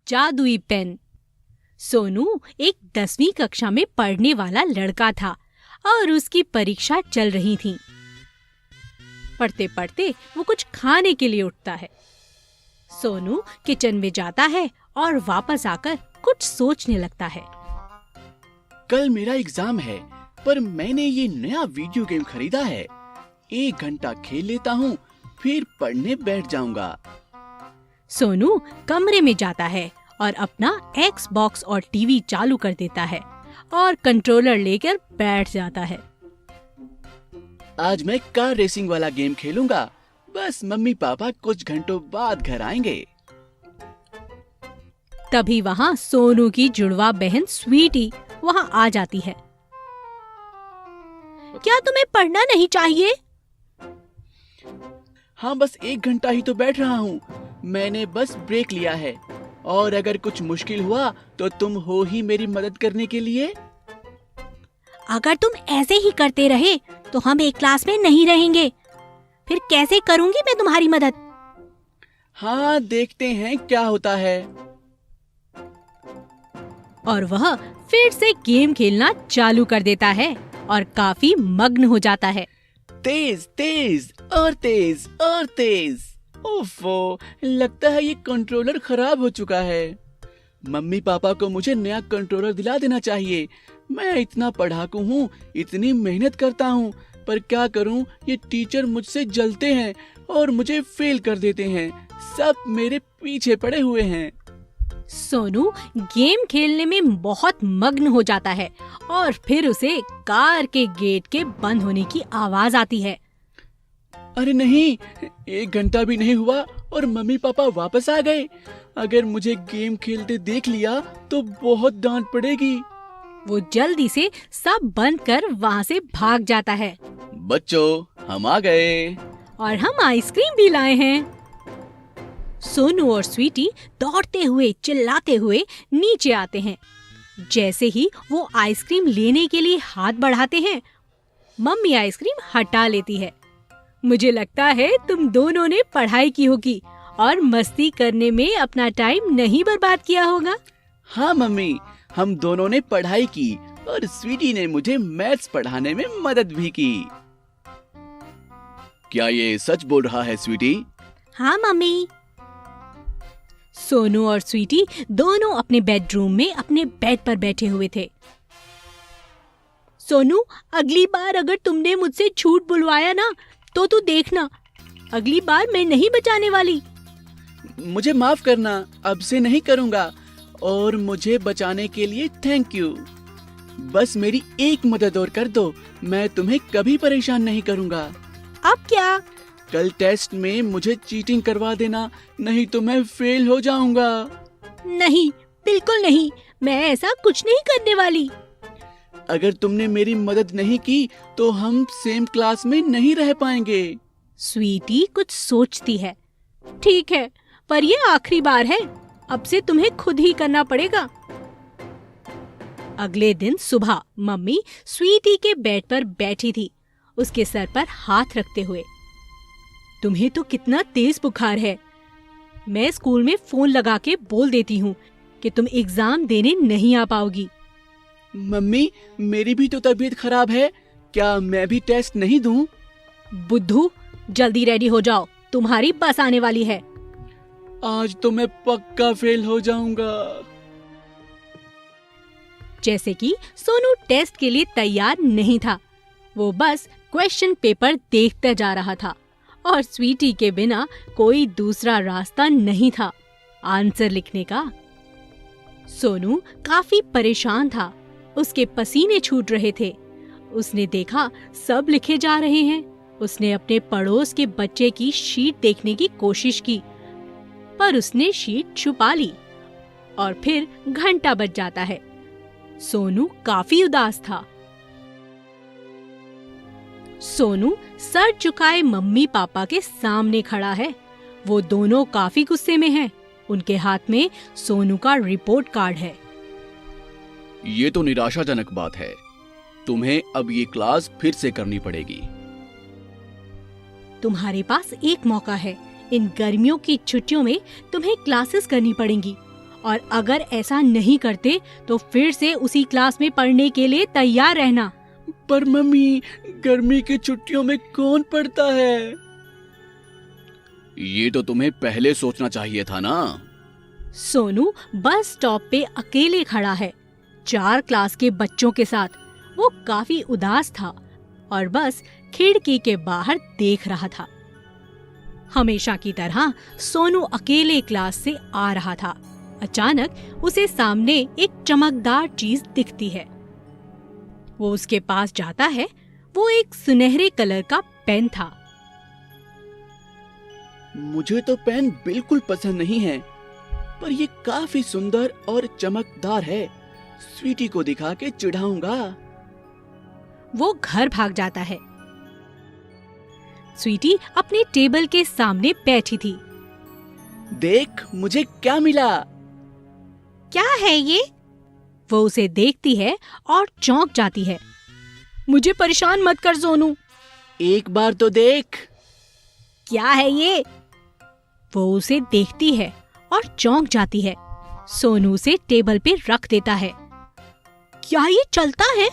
जादुई पेन। सोनू एक 10वीं कक्षा में पढ़ने वाला लड़का था और उसकी परीक्षा चल रही थी। पढ़ते पढ़ते वो कुछ खाने के लिए उठता है। सोनू किचन में जाता है और वापस आकर कुछ सोचने लगता है। कल मेरा एग्जाम है, पर मैंने ये नया वीडियो गेम खरीदा है। 1 घंटा खेल लेता हूँ, फिर पढ़ने बैठ जाऊंगा। सोनू कमरे में जाता है और अपना एक्सबॉक्स और टीवी चालू कर देता है और कंट्रोलर लेकर बैठ जाता है। आज मैं कार रेसिंग वाला गेम खेलूंगा। बस मम्मी पापा कुछ घंटों बाद घर आएंगे। तभी वहाँ सोनू की जुड़वा बहन स्वीटी वहाँ आ जाती है। क्या तुम्हें पढ़ना नहीं चाहिए? हाँ, बस 1 घंटा ही तो बैठ रहा हूँ। मैंने बस ब्रेक लिया है, और अगर कुछ मुश्किल हुआ तो तुम हो ही मेरी मदद करने के लिए। अगर तुम ऐसे ही करते रहे तो हम एक क्लास में नहीं रहेंगे। फिर कैसे करूंगी मैं तुम्हारी मदद? हाँ, देखते हैं क्या होता है। और वह फिर से गेम खेलना चालू कर देता है और काफी मग्न हो जाता है। तेज तेज और तेज और तेज। ओफो, लगता है ये कंट्रोलर खराब हो चुका है। मम्मी पापा को मुझे नया कंट्रोलर दिला देना चाहिए। मैं इतना पढ़ाकू हूँ, इतनी मेहनत करता हूँ, पर क्या करूँ, ये टीचर मुझसे जलते हैं और मुझे फेल कर देते हैं। सब मेरे पीछे पड़े हुए हैं। सोनू गेम खेलने में बहुत मग्न हो जाता है और फिर उसे कार के गेट के बंद होने की आवाज आती है। अरे नहीं, 1 घंटा भी नहीं हुआ और मम्मी पापा वापस आ गए। अगर मुझे गेम खेलते देख लिया तो बहुत डांट पड़ेगी। वो जल्दी से सब बंद कर वहाँ से भाग जाता है। बच्चों, हम आ गए और हम आइसक्रीम भी लाए हैं। सोनू और स्वीटी दौड़ते हुए चिल्लाते हुए नीचे आते हैं। जैसे ही वो आइसक्रीम लेने के लिए हाथ बढ़ाते हैं, मम्मी आइसक्रीम हटा लेती है। मुझे लगता है तुम दोनों ने पढ़ाई की होगी और मस्ती करने में अपना टाइम नहीं बर्बाद किया होगा। हाँ मम्मी, हम दोनों ने पढ़ाई की और स्वीटी ने मुझे मैथ्स पढ़ाने में मदद भी की। क्या ये सच बोल रहा है स्वीटी? हाँ मम्मी। सोनू और स्वीटी दोनों अपने बेडरूम में अपने बेड पर बैठे हुए थे। सोनू, अगली बार अगर तुमने मुझसे झूठ बुलवाया ना, तो तू देखना, अगली बार मैं नहीं बचाने वाली। मुझे माफ करना, अब से नहीं करूँगा। और मुझे बचाने के लिए थैंक यू। बस मेरी एक मदद और कर दो, मैं तुम्हें कभी परेशान नहीं करूँगा। अब क्या? कल टेस्ट में मुझे चीटिंग करवा देना, नहीं तो मैं फेल हो जाऊंगा। नहीं, बिल्कुल नहीं, मैं ऐसा कुछ नहीं करने वाली। अगर तुमने मेरी मदद नहीं की तो हम सेम क्लास में नहीं रह पाएंगे। स्वीटी कुछ सोचती है। ठीक है, पर ये आखिरी बार है, अब से तुम्हें खुद ही करना पड़ेगा। अगले दिन सुबह मम्मी स्वीटी के बेड पर बैठी थी, उसके सर पर हाथ रखते हुए। तुम्हें तो कितना तेज बुखार है। मैं स्कूल में फोन लगा के बोल देती हूँ कि तुम एग्जाम देने नहीं आ पाओगी। मम्मी, मेरी भी तो तबीयत खराब है, क्या मैं भी टेस्ट नहीं दूं? बुद्धू, जल्दी रेडी हो जाओ, तुम्हारी बस आने वाली है। आज तो मैं पक्का फेल हो जाऊंगा। जैसे कि सोनू टेस्ट के लिए तैयार नहीं था, वो बस क्वेश्चन पेपर देखता जा रहा था और स्वीटी के बिना कोई दूसरा रास्ता नहीं था आंसर लिखने का। सोनू काफी परेशान था, उसके पसीने छूट रहे थे। उसने देखा सब लिखे जा रहे हैं। उसने अपने पड़ोस के बच्चे की शीट देखने की कोशिश की, पर उसने शीट छुपा ली और फिर घंटा बज जाता है। सोनू काफी उदास था। सोनू सर झुकाए मम्मी पापा के सामने खड़ा है। वो दोनों काफी गुस्से में हैं। उनके हाथ में सोनू का रिपोर्ट कार्ड है। ये तो निराशाजनक बात है। तुम्हें अब ये क्लास फिर से करनी पड़ेगी। तुम्हारे पास एक मौका है। इन गर्मियों की छुट्टियों में तुम्हें क्लासेस करनी पड़ेंगी और अगर ऐसा नहीं करते तो फिर से उसी क्लास में पढ़ने के लिए तैयार रहना। पर मम्मी, गर्मी की छुट्टियों में कौन पढ़ता है? ये तो तुम्हें पहले सोचना चाहिए था ना। सोनू बस स्टॉप पे अकेले खड़ा है 4 क्लास के बच्चों के साथ। वो काफी उदास था और बस खिड़की के बाहर देख रहा था। हमेशा की तरह सोनू अकेले क्लास से आ रहा था। अचानक उसे सामने एक चमकदार चीज दिखती है। वो उसके पास जाता है। वो एक सुनहरे कलर का पेन था। मुझे तो पेन बिल्कुल पसंद नहीं है, पर ये काफी सुंदर और चमकदार है। स्वीटी को दिखा के चिढ़ाऊंगा। वो घर भाग जाता है। स्वीटी अपने टेबल के सामने बैठी थी। देख, मुझे क्या मिला। क्या है ये? वो उसे देखती है और चौंक जाती है। मुझे परेशान मत कर सोनू। एक बार तो देख। क्या है ये? वो उसे देखती है और चौंक जाती है। सोनू उसे टेबल पे रख देता है। क्या ये चलता है?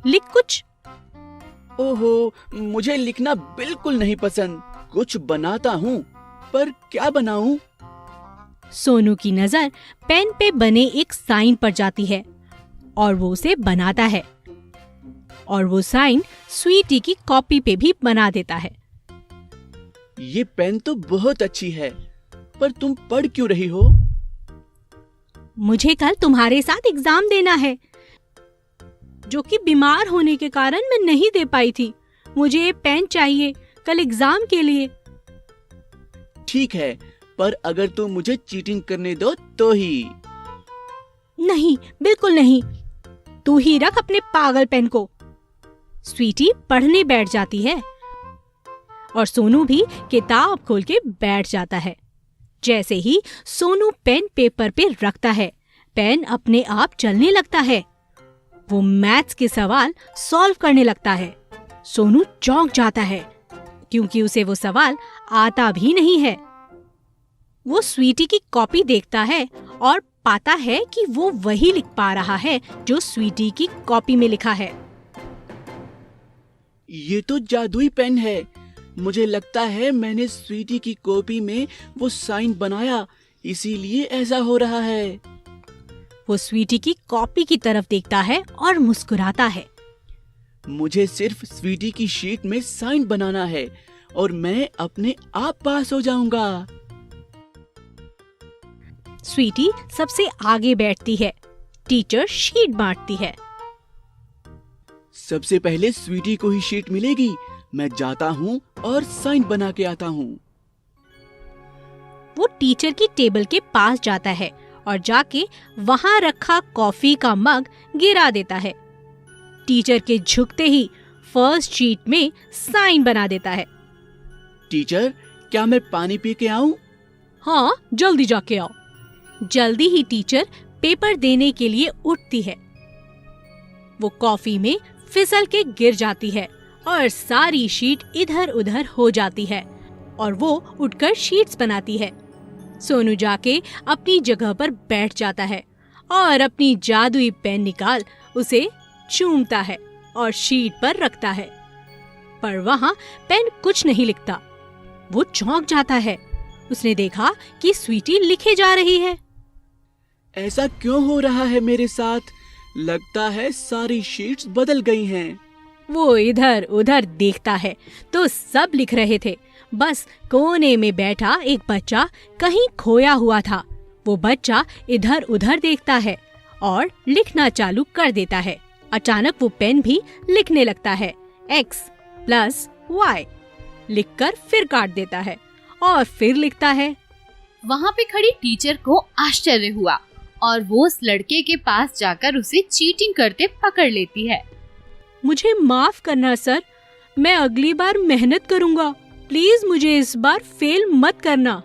लिख कुछ। ओहो, मुझे लिखना बिल्कुल नहीं पसंद। कुछ बनाता हूँ, पर क्या बनाऊं? सोनू की नजर पेन पे बने एक साइन पर जाती है और वो उसे बनाता है और वो साइन स्वीटी की कॉपी पे भी बना देता है। ये पेन तो बहुत अच्छी है, पर तुम पढ़ क्यों रही हो? मुझे कल तुम्हारे साथ एग्जाम देना है, जो कि बीमार होने के कारण मैं नहीं दे पाई थी। मुझे ये पेन चाहिए कल एग्जाम के लिए। ठीक है, पर अगर तुम मुझे चीटिंग करने दो तो ही। नहीं, बिल्कुल नहीं। तू ही रख अपने पागल पेन को। स्वीटी पढ़ने बैठ जाती है और सोनू भी किताब खोल के बैठ जाता है। जैसे ही सोनू पेन पेपर पे रखता है, पेन अपने आप चलने लगता है। वो मैथ्स के सवाल सॉल्व करने लगता है। सोनू चौंक जाता है क्योंकि उसे वो सवाल आता भी नहीं है। वो स्वीटी की कॉपी देखता है और पाता है कि वो वही लिख पा रहा है जो स्वीटी की कॉपी में लिखा है। ये तो जादुई पेन है। मुझे लगता है मैंने स्वीटी की कॉपी में वो साइन बनाया, इसीलिए ऐसा हो रहा है। वो स्वीटी की कॉपी की तरफ देखता है और मुस्कुराता है। मुझे सिर्फ स्वीटी की शीट में साइन बनाना है और मैं अपने आप पास हो जाऊंगा। स्वीटी सबसे आगे बैठती है। टीचर शीट बांटती है। सबसे पहले स्वीटी को ही शीट मिलेगी। मैं जाता हूँ और साइन बना के आता हूँ। वो टीचर की टेबल के पास जाता है और जाके वहाँ रखा कॉफी का मग गिरा देता है। टीचर के झुकते ही फर्स्ट शीट में साइन बना देता है। टीचर, क्या मैं पानी पी के आऊं? हाँ, जल्दी जाके आओ। जल्दी ही टीचर पेपर देने के लिए उठती है। वो कॉफी में फिसल के गिर जाती है और सारी शीट इधर उधर हो जाती है और वो उठकर शीट्स बनाती है। सोनू जाके अपनी जगह पर बैठ जाता है और अपनी जादुई पेन निकाल उसे चूमता है और शीट पर रखता है, पर वहाँ पेन कुछ नहीं लिखता। वो चौंक जाता है। उसने देखा कि स्वीटी लिखे जा रही है। ऐसा क्यों हो रहा है मेरे साथ? लगता है सारी शीट्स बदल गई हैं। वो इधर उधर देखता है तो सब लिख रहे थे। बस कोने में बैठा एक बच्चा कहीं खोया हुआ था। वो बच्चा इधर उधर देखता है और लिखना चालू कर देता है। अचानक वो पेन भी लिखने लगता है x + y। लिखकर फिर काट देता है और फिर लिखता है। वहाँ पे खड़ी टीचर को आश्चर्य हुआ और वो उस लड़के के पास जाकर उसे चीटिंग करते पकड़ लेती है। मुझे माफ करना सर, मैं अगली बार मेहनत करूँगा। प्लीज मुझे इस बार फेल मत करना।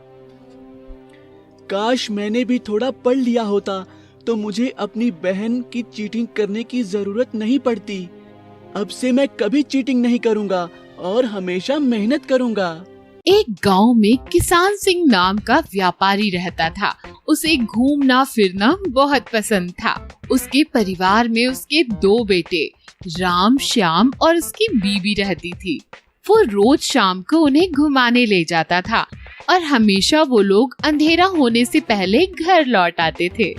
काश मैंने भी थोड़ा पढ़ लिया होता तो मुझे अपनी बहन की चीटिंग करने की जरूरत नहीं पड़ती। अब से मैं कभी चीटिंग नहीं करूँगा और हमेशा मेहनत करूँगा। एक गांव में किसान सिंह नाम का व्यापारी रहता था। उसे घूमना फिरना बहुत पसंद था। उसके परिवार में उसके 2 बेटे राम, श्याम और उसकी बीवी रहती थी। वो रोज शाम को उन्हें घुमाने ले जाता था और हमेशा वो लोग अंधेरा होने से पहले घर लौट आते थे।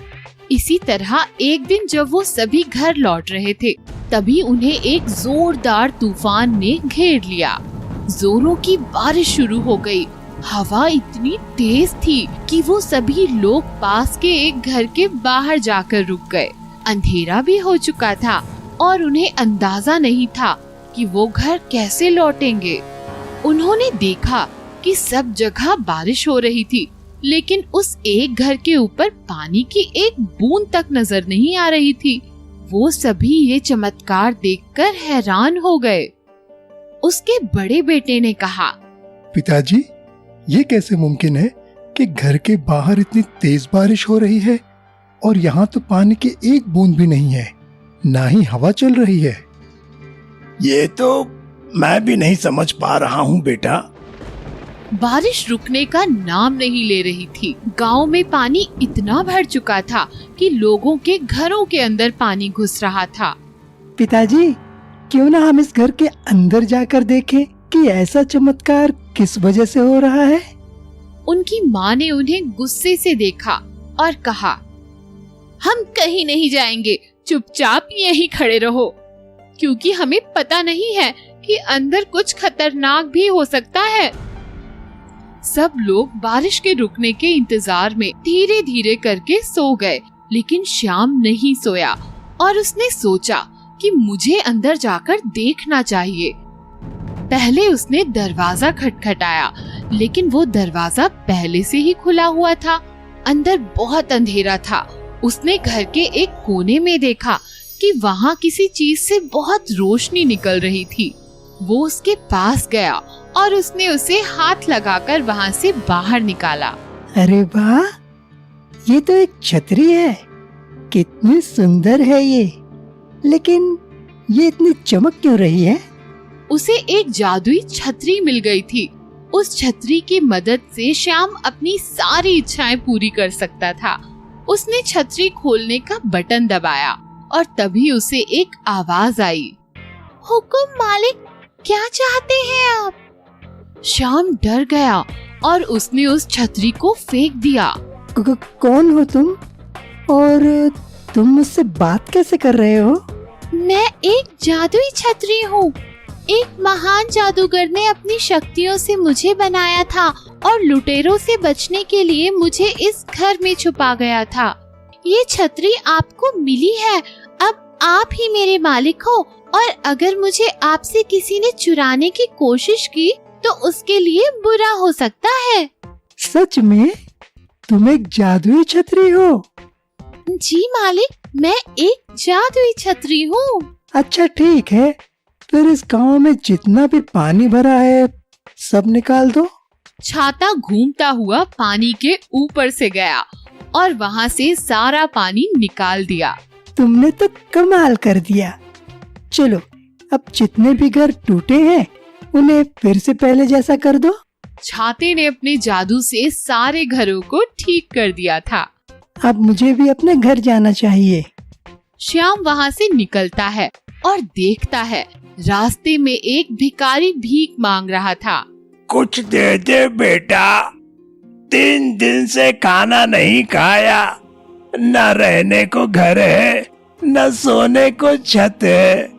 इसी तरह एक दिन जब वो सभी घर लौट रहे थे, तभी उन्हें एक जोरदार तूफान ने घेर लिया। जोरों की बारिश शुरू हो गई। हवा इतनी तेज थी कि वो सभी लोग पास के एक घर के बाहर जाकर रुक गए। अंधेरा भी हो चुका था और उन्हें अंदाजा नहीं था कि वो घर कैसे लौटेंगे। उन्होंने देखा कि सब जगह बारिश हो रही थी, लेकिन उस एक घर के ऊपर पानी की एक बूंद तक नजर नहीं आ रही थी। वो सभी ये चमत्कार देखकर हैरान हो गए। उसके बड़े बेटे ने कहा, पिताजी, ये कैसे मुमकिन है कि घर के बाहर इतनी तेज बारिश हो रही है और यहाँ तो पानी की एक बूंद भी नहीं है, ना ही हवा चल रही है। ये तो मैं भी नहीं समझ पा रहा हूँ बेटा। बारिश रुकने का नाम नहीं ले रही थी। गांव में पानी इतना भर चुका था कि लोगों के घरों के अंदर पानी घुस रहा था। पिताजी, क्यों ना हम इस घर के अंदर जाकर देखें कि ऐसा चमत्कार किस वजह से हो रहा है। उनकी माँ ने उन्हें गुस्से से देखा और कहा, हम कहीं नहीं जाएंगे, चुपचाप यहीं खड़े रहो, क्योंकि हमें पता नहीं है कि अंदर कुछ खतरनाक भी हो सकता है। सब लोग बारिश के रुकने के इंतजार में धीरे धीरे करके सो गए, लेकिन श्याम नहीं सोया और उसने सोचा कि मुझे अंदर जाकर देखना चाहिए। पहले उसने दरवाजा खटखटाया, लेकिन वो दरवाजा पहले से ही खुला हुआ था। अंदर बहुत अंधेरा था। उसने घर के एक कोने में देखा कि वहाँ किसी चीज से बहुत रोशनी निकल रही थी। वो उसके पास गया और उसने उसे हाथ लगाकर वहाँ से बाहर निकाला। अरे वाह, ये तो एक छतरी है। कितनी सुंदर है ये, लेकिन ये इतनी चमक क्यों रही है? उसे एक जादुई छतरी मिल गई थी। उस छतरी की मदद से श्याम अपनी सारी इच्छाएं पूरी कर सकता था। उसने छतरी खोलने का बटन दबाया और तभी उसे एक आवाज आई, हुकुम मालिक, क्या चाहते हैं आप? श्याम डर गया और उसने उस छतरी को फेंक दिया। कौन हो तुम और तुम मुझसे बात कैसे कर रहे हो? मैं एक जादुई छतरी हूँ। एक महान जादूगर ने अपनी शक्तियों से मुझे बनाया था और लुटेरों से बचने के लिए मुझे इस घर में छुपा गया था। ये छतरी आपको मिली है, अब आप ही मेरे मालिक हो, और अगर मुझे आपसे किसी ने चुराने की कोशिश की तो उसके लिए बुरा हो सकता है। सच में तुम एक जादुई छतरी हो? जी मालिक, मैं एक जादुई छतरी हूँ। अच्छा ठीक है, फिर इस गांव में जितना भी पानी भरा है सब निकाल दो। छाता घूमता हुआ पानी के ऊपर से गया और वहाँ से सारा पानी निकाल दिया। तुमने तो कमाल कर दिया। चलो, अब जितने भी घर टूटे हैं उन्हें फिर से पहले जैसा कर दो। छाते ने अपने जादू से सारे घरों को ठीक कर दिया था। अब मुझे भी अपने घर जाना चाहिए। श्याम वहाँ से निकलता है और देखता है रास्ते में एक भिखारी भीख मांग रहा था। कुछ दे दे बेटा, 3 दिन से खाना नहीं खाया, न रहने को घर है, न सोने को छत है।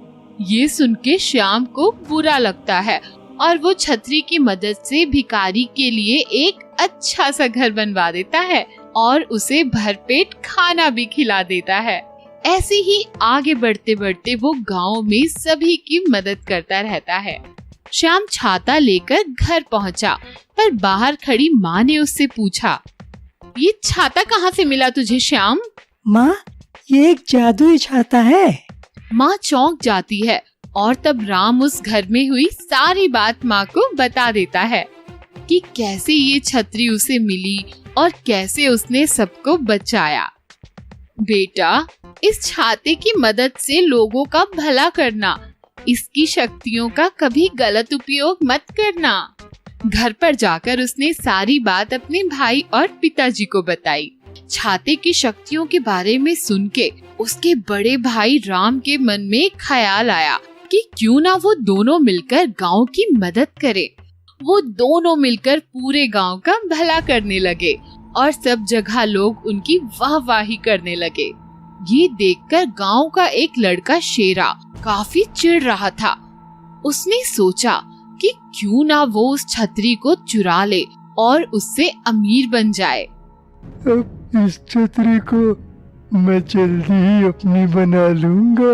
ये सुन के श्याम को बुरा लगता है और वो छतरी की मदद से भिखारी के लिए एक अच्छा सा घर बनवा देता है और उसे भरपेट खाना भी खिला देता है। ऐसे ही आगे बढ़ते बढ़ते वो गांव में सभी की मदद करता रहता है। श्याम छाता लेकर घर पहुंचा, पर बाहर खड़ी माँ ने उससे पूछा, ये छाता कहाँ से मिला तुझे श्याम? माँ, ये एक जादुई छाता है। माँ चौंक जाती है और तब राम उस घर में हुई सारी बात माँ को बता देता है कि कैसे ये छतरी उसे मिली और कैसे उसने सबको बचाया। बेटा, इस छाते की मदद से लोगों का भला करना, इसकी शक्तियों का कभी गलत उपयोग मत करना। घर पर जाकर उसने सारी बात अपने भाई और पिताजी को बताई। छाते की शक्तियों के बारे में सुन के उसके बड़े भाई राम के मन में एक ख्याल आया कि क्यों ना वो दोनों मिलकर गांव की मदद करें। वो दोनों मिलकर पूरे गांव का भला करने लगे और सब जगह लोग उनकी वाहवाही करने लगे। ये देखकर गांव का एक लड़का शेरा काफी चिढ़ रहा था। उसने सोचा कि क्यों ना वो उस छतरी को चुरा ले और उससे अमीर बन जाए। अब इस छतरी को मैं जल्दी ही अपनी बना लूंगा।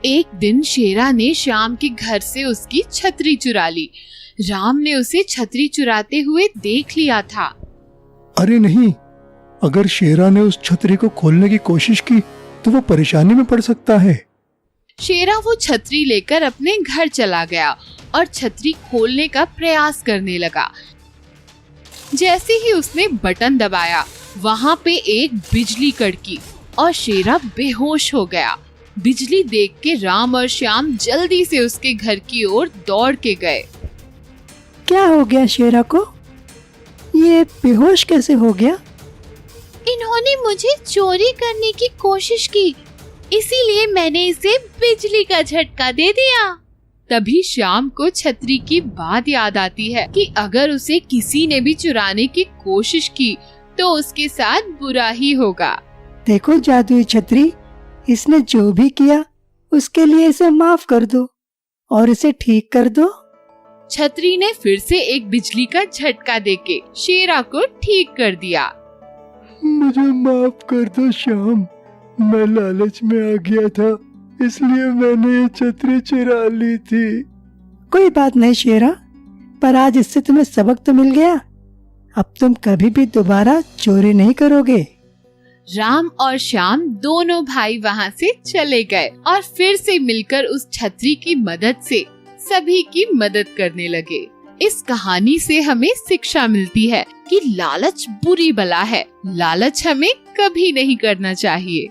एक दिन शेरा ने श्याम के घर से उसकी छतरी चुरा ली। राम ने उसे छतरी चुराते हुए देख लिया था। अरे नहीं, अगर शेरा ने उस छतरी को खोलने की कोशिश की तो वो परेशानी में पड़ सकता है। शेरा वो छतरी लेकर अपने घर चला गया और छतरी खोलने का प्रयास करने लगा। जैसे ही उसने बटन दबाया, वहाँ पे एक बिजली कड़की और शेरा बेहोश हो गया। बिजली देख के राम और श्याम जल्दी से उसके घर की ओर दौड़ के गए। क्या हो गया शेरा को? ये बेहोश कैसे हो गया? इन्होंने मुझे चोरी करने की कोशिश की, इसीलिए मैंने इसे बिजली का झटका दे दिया। तभी श्याम को छतरी की बात याद आती है कि अगर उसे किसी ने भी चुराने की कोशिश की तो उसके साथ बुरा ही होगा। देखो जादुई छतरी, इसने जो भी किया उसके लिए इसे माफ कर दो और इसे ठीक कर दो। छतरी ने फिर से एक बिजली का झटका देके शेरा को ठीक कर दिया। मुझे माफ कर दो श्याम, मैं लालच में आ गया था, इसलिए मैंने ये छतरी चुरा ली थी। कोई बात नहीं शेरा, पर आज इससे तुम्हें सबक तो मिल गया। अब तुम कभी भी दोबारा चोरी नहीं करोगे। राम और श्याम दोनों भाई वहाँ से चले गए और फिर से मिलकर उस छतरी की मदद से सभी की मदद करने लगे। इस कहानी से हमें शिक्षा मिलती है कि लालच बुरी बला है। लालच हमें कभी नहीं करना चाहिए।